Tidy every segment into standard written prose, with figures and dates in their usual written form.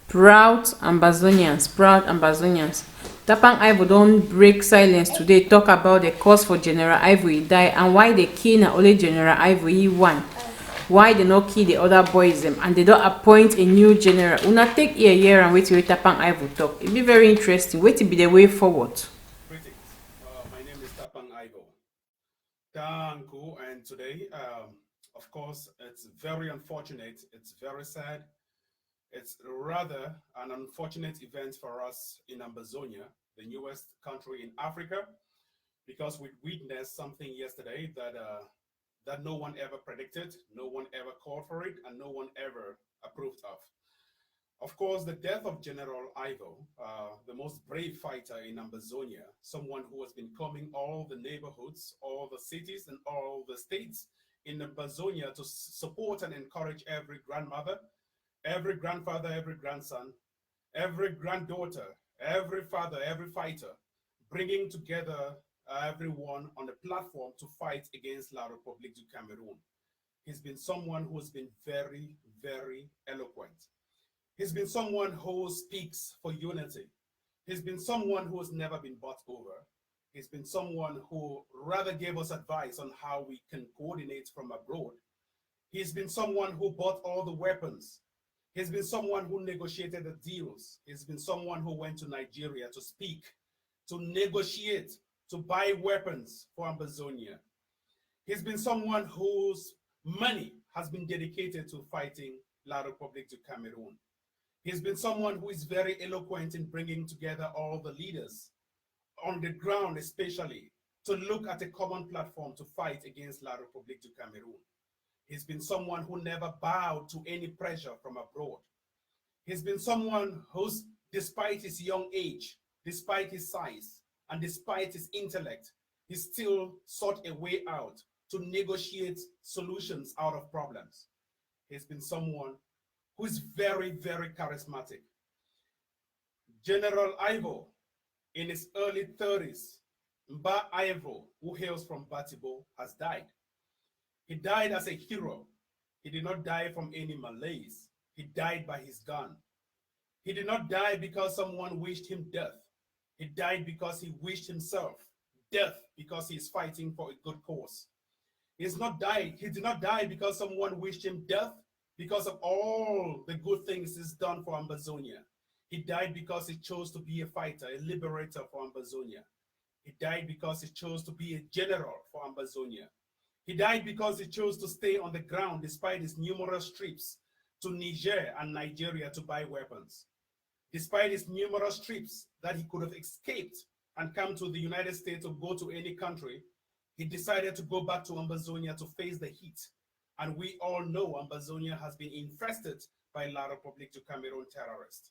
Proud Ambazonians. Tapang IVO don't break silence today, talk about the cause for General IVO he die and why they kill na only General IVO he won. Why they not kill the other boys them and they don't appoint a new general. Una take a year and wait till Tapang IVO talk. It be very interesting. Wait to be the way forward. Greetings. My name is Tapang IVO. Thank you. And today, of course, it's very unfortunate. It's very sad. It's rather an unfortunate event for us in Ambazonia, the newest country in Africa, because we witnessed something yesterday that no one ever predicted, no one ever called for it, and no one ever approved of. Of course, the death of General Ivo, the most brave fighter in Ambazonia, someone who has been combing all the neighborhoods, all the cities, and all the states in Ambazonia to support and encourage every grandmother, every grandfather, every grandson, every granddaughter, every father, every fighter, bringing together everyone on a platform to fight against La République du Cameroon. He's been someone who has been very, very eloquent. He's been someone who speaks for unity. He's been someone who has never been bought over. He's been someone who rather gave us advice on how we can coordinate from abroad. He's been someone who bought all the weapons. He's been someone who negotiated the deals. He's been someone who went to Nigeria to speak, to negotiate, to buy weapons for Ambazonia. He's been someone whose money has been dedicated to fighting La République du Cameroon. He's been someone who is very eloquent in bringing together all the leaders on the ground, especially to look at a common platform to fight against La République du Cameroon. He's been someone who never bowed to any pressure from abroad. He's been someone who's, despite his young age, despite his size, and despite his intellect, he still sought a way out to negotiate solutions out of problems. He's been someone who is very, very charismatic. General Ivo, in his early 30s, Mba Ivo, who hails from Batibo, has died. He died as a hero. He did not die from any malaise. He died by his gun. He did not die because someone wished him death. He died because he wished himself death because he is fighting for a good cause. He did not die because someone wished him death because of all the good things he's done for Ambazonia. He died because he chose to be a fighter, a liberator for Ambazonia. He died because he chose to be a general for Ambazonia. He died because he chose to stay on the ground despite his numerous trips to Niger and Nigeria to buy weapons. Despite his numerous trips that he could have escaped and come to the United States or go to any country, he decided to go back to Ambazonia to face the heat. And we all know Ambazonia has been infested by La République du Cameroon terrorists.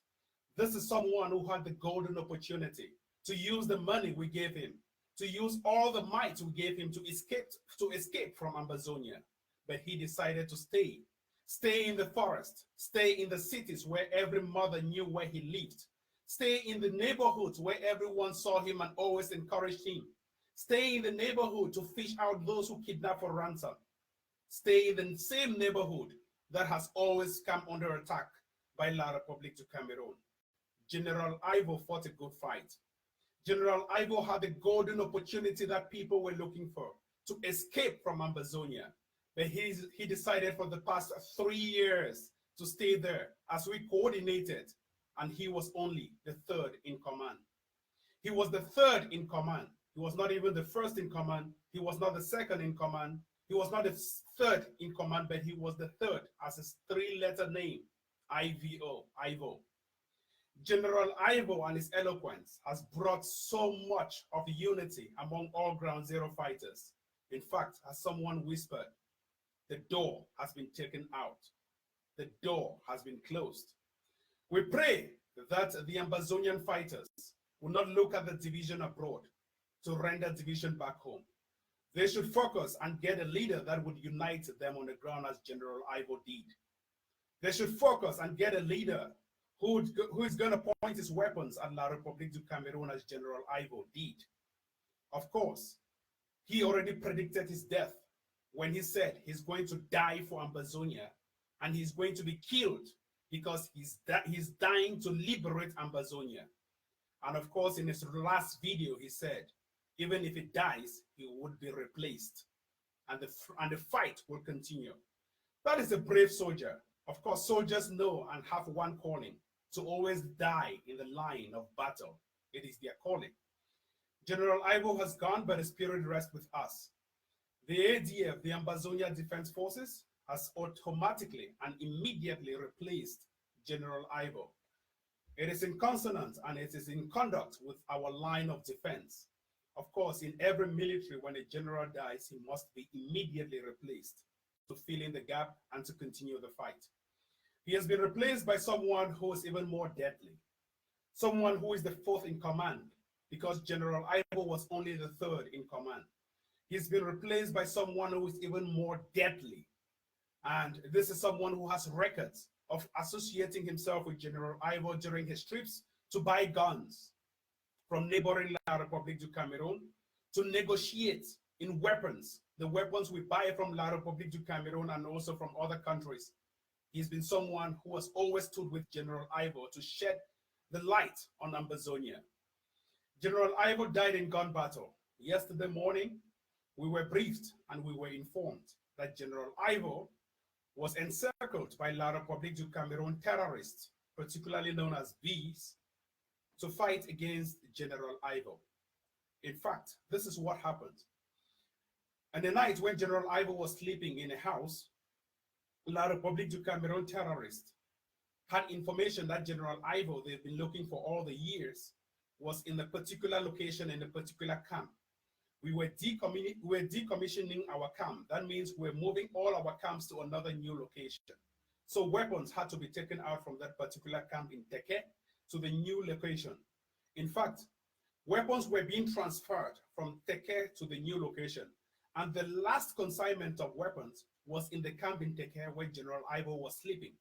This is someone who had the golden opportunity to use the money we gave him, to use all the might we gave him to escape from Ambazonia. But he decided to stay in the forest, stay in the cities where every mother knew where he lived, stay in the neighborhoods where everyone saw him and always encouraged him, stay in the neighborhood to fish out those who kidnap for ransom, stay in the same neighborhood that has always come under attack by La République du Cameroon. General Ivo fought a good fight. General Ivo had the golden opportunity that people were looking for to escape from Ambazonia. But he decided for the past 3 years to stay there as we coordinated, and he was only the third in command. He was the third in command. He was not even the first in command. He was not the second in command. He was not the third in command, but he was the third as his three-letter name, IVO, Ivo. General Ivo and his eloquence has brought so much of unity among all Ground Zero fighters. In fact, as someone whispered, the door has been taken out. The door has been closed. We pray that the Ambazonian fighters will not look at the division abroad to render division back home. They should focus and get a leader that would unite them on the ground as General Ivo did. They should focus and get a leader who is going to point his weapons at La République du Cameroon as General Ivo did. Of course, he already predicted his death when he said he's going to die for Ambazonia and he's going to be killed because he's dying to liberate Ambazonia. And of course, in his last video, he said, even if he dies, he would be replaced, and the fight will continue. That is a brave soldier. Of course, soldiers know and have one calling: to always die in the line of battle. It is their calling. General IVO has gone, but his spirit rests with us. The ADF, the Ambazonia Defense Forces, has automatically and immediately replaced General IVO. It is in consonance and it is in conduct with our line of defense. Of course, in every military, when a general dies, he must be immediately replaced to fill in the gap and to continue the fight. He has been replaced by someone who is even more deadly, someone who is the fourth in command, because General IVO was only the third in command. He's been replaced by someone who is even more deadly. And this is someone who has records of associating himself with General IVO during his trips to buy guns from neighboring La Republique du Cameroon, to negotiate in weapons, the weapons we buy from La Republique du Cameroon and also from other countries. He's been someone who has always stood with General IVO to shed the light on Ambazonia. General IVO died in gun battle. Yesterday morning, we were briefed and we were informed that General IVO was encircled by La Republique du Cameroon terrorists, particularly known as bees, to fight against General IVO. In fact, this is what happened. On the night when General IVO was sleeping in a house, La Republique du Cameroon terrorists had information that General IVO they've been looking for all the years was in a particular location in a particular camp. We were decommissioning our camp. That means we're moving all our camps to another new location. So weapons had to be taken out from that particular camp in Teke to the new location. In fact, weapons were being transferred from Teke to the new location. And the last consignment of weapons was in the camp in Teke where General IVO was sleeping.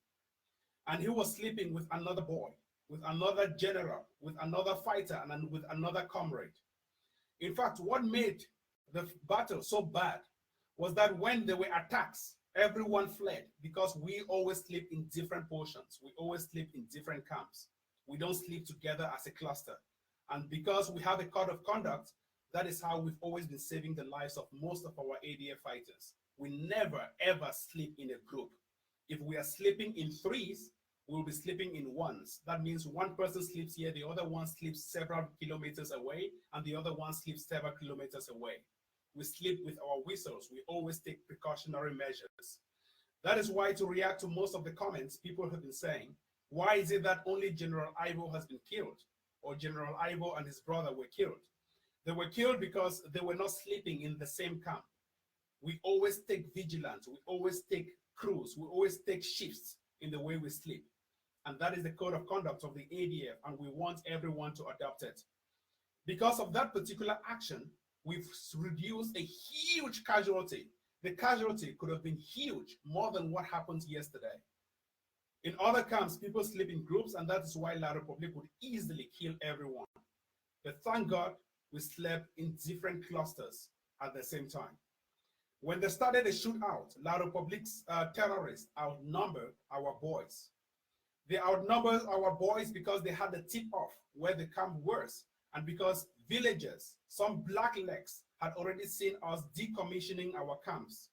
And he was sleeping with another boy, with another general, with another fighter, and with another comrade. In fact, what made the battle so bad was that when there were attacks, everyone fled because we always sleep in different portions. We always sleep in different camps. We don't sleep together as a cluster. And because we have a code of conduct, that is how we've always been saving the lives of most of our ADF fighters. We never, ever sleep in a group. If we are sleeping in threes, we'll be sleeping in ones. That means one person sleeps here, the other one sleeps several kilometers away, and the other one sleeps several kilometers away. We sleep with our whistles. We always take precautionary measures. That is why, to react to most of the comments, people have been saying, why is it that only General IVO has been killed, or General IVO and his brother were killed? They were killed because they were not sleeping in the same camp. We always take vigilance. We always take crews. We always take shifts in the way we sleep. And that is the code of conduct of the ADF, and we want everyone to adopt it. Because of that particular action, we've reduced a huge casualty. The casualty could have been huge, more than what happened yesterday. In other camps, people sleep in groups, and that is why La Republique would easily kill everyone. But thank God, we slept in different clusters at the same time. When they started a shootout, La Republique's terrorists outnumbered our boys. They outnumbered our boys because they had the tip-off where the camp was, and because villagers, some blacklegs, had already seen us decommissioning our camps.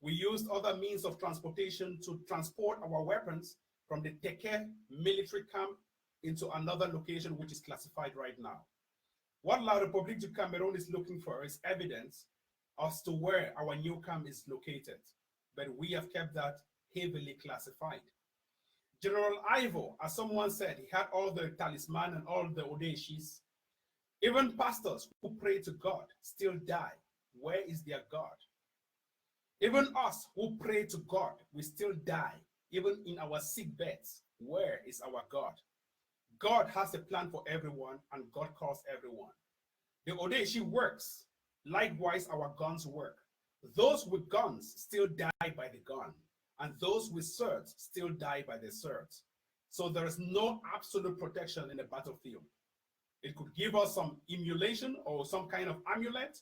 We used other means of transportation to transport our weapons from the Teke military camp into another location which is classified right now. What La Republique du Cameroon is looking for is evidence as to where our new camp is located, but we have kept that heavily classified. General IVO, as someone said, he had all the talisman and all the odeshis. Even pastors who pray to God still die. Where is their God? Even us who pray to God, we still die. Even in our sick beds, where is our God? God has a plan for everyone, and God calls everyone. The odeshi works. Likewise, our guns work. Those with guns still die by the gun, and those with swords still die by the swords. So there is no absolute protection in the battlefield. It could give us some emulation or some kind of amulet,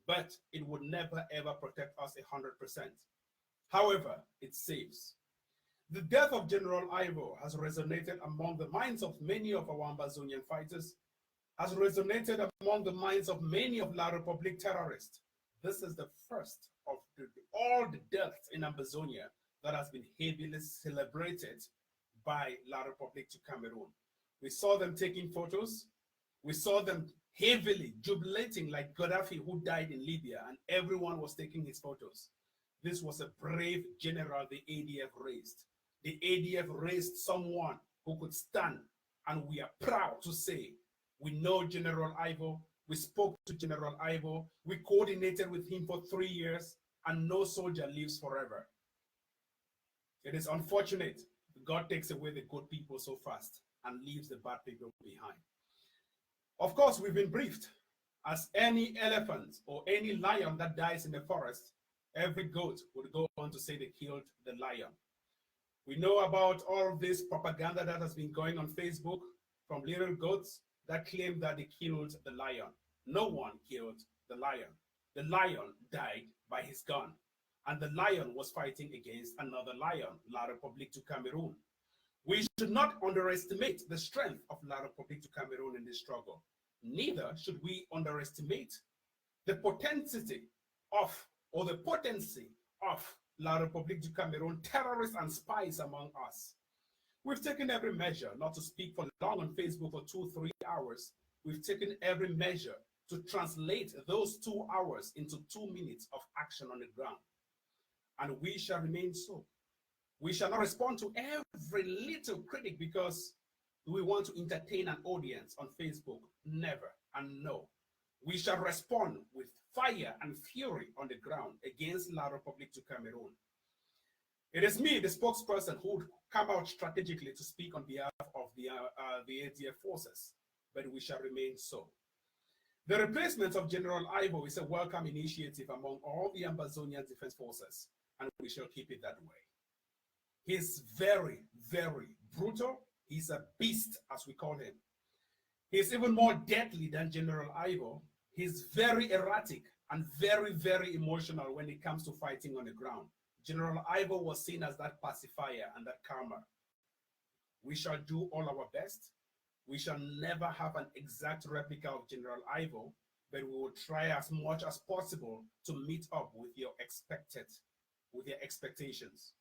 but it would never ever protect us 100%. However, it saves. The death of General IVO has resonated among the minds of many of our Ambazonian fighters, has resonated among the minds of many of La Republique terrorists. This is the first of all the deaths in Ambazonia that has been heavily celebrated by La Republique du Cameroon. We saw them taking photos. We saw them heavily jubilating like Gaddafi, who died in Libya, and everyone was taking his photos. This was a brave general the ADF raised. The ADF raised someone who could stand, and we are proud to say we know General IVO. We spoke to General IVO. We coordinated with him for 3 years, and no soldier lives forever. It is unfortunate God takes away the good people so fast and leaves the bad people behind. Of course, we've been briefed. As any elephant or any lion that dies in the forest, every goat would go on to say they killed the lion. We know about all this propaganda that has been going on Facebook from little goats that claim that they killed the lion. No one killed the lion. The lion died by his gun, and the lion was fighting against another lion, La Republique du Cameroon. We should not underestimate the strength of La Republique du Cameroon in this struggle. Neither should we underestimate the potency of La Republique du Cameroon terrorists and spies among us. We've taken every measure, not to speak for long on Facebook for 2-3 hours. We've taken every measure to translate those 2 hours into 2 minutes of action on the ground. And we shall remain so. We shall not respond to every little critic because we want to entertain an audience on Facebook. Never and no. We shall respond with fire and fury on the ground against La Republique du Cameroon. It is me, the spokesperson, who would come out strategically to speak on behalf of the ADF forces, but we shall remain so. The replacement of General IVO is a welcome initiative among all the Ambazonian defense forces, and we shall keep it that way. He's very, very brutal. He's a beast, as we call him. He's even more deadly than General IVO. He's very erratic and very, very emotional when it comes to fighting on the ground. General IVO was seen as that pacifier and that calmer. We shall do all our best. We shall never have an exact replica of General IVO, but we will try as much as possible to meet up with your expectations.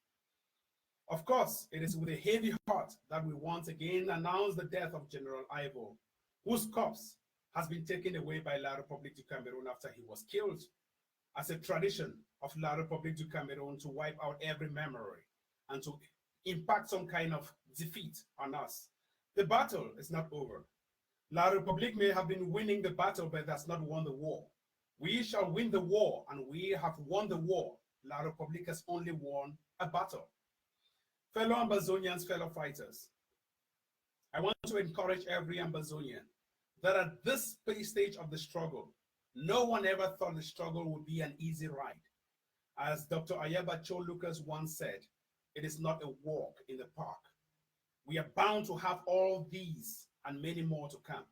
Of course, it is with a heavy heart that we once again announce the death of General IVO, whose corpse has been taken away by La Republique du Cameroon after he was killed, as a tradition of La Republique du Cameroon to wipe out every memory and to impact some kind of defeat on us. The battle is not over. La Republique may have been winning the battle, but that's not won the war. We shall win the war, and we have won the war. La Republique has only won a battle. Fellow Ambazonians, fellow fighters, I want to encourage every Ambazonian that at this stage of the struggle, no one ever thought the struggle would be an easy ride. As Dr. Ayaba Cho Lucas once said, it is not a walk in the park. We are bound to have all these and many more to come.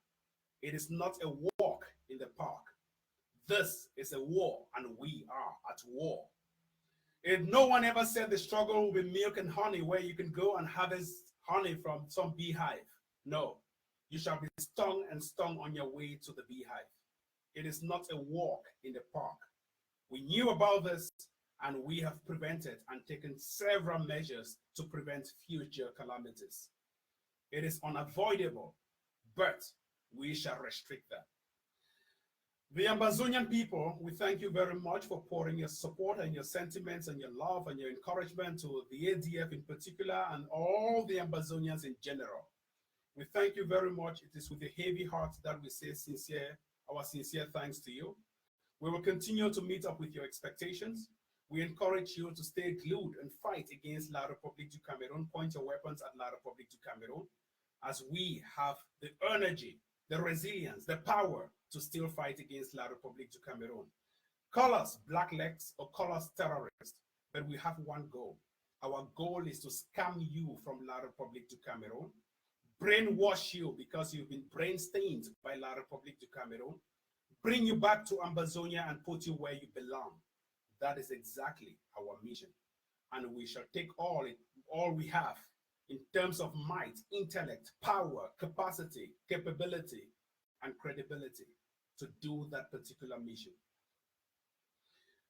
It is not a walk in the park. This is a war, and we are at war. No one ever said the struggle will be milk and honey, where you can go and harvest honey from some beehive. No, you shall be stung and stung on your way to the beehive. It is not a walk in the park. We knew about this, and we have prevented and taken several measures to prevent future calamities. It is unavoidable, but we shall restrict them. The Ambazonian people, we thank you very much for pouring your support and your sentiments and your love and your encouragement to the ADF in particular and all the Ambazonians in general. We thank you very much. It is with a heavy heart that we say our sincere thanks to you. We will continue to meet up with your expectations. We encourage you to stay glued and fight against La Republique du Cameroon. Point your weapons at La Republique du Cameroon, as we have the energy, the resilience, the power to still fight against La Republique du Cameroon. Call us blacklegs or call us terrorists, but we have one goal. Our goal is to scam you from La Republique du Cameroon, brainwash you because you've been brain stained by La Republique du Cameroon, bring you back to Ambazonia and put you where you belong. That is exactly our mission. And we shall take all all we have in terms of might, intellect, power, capacity, capability, and credibility to do that particular mission.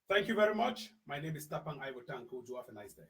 Thank you very much. My name is Tapang IVO. Have a nice day.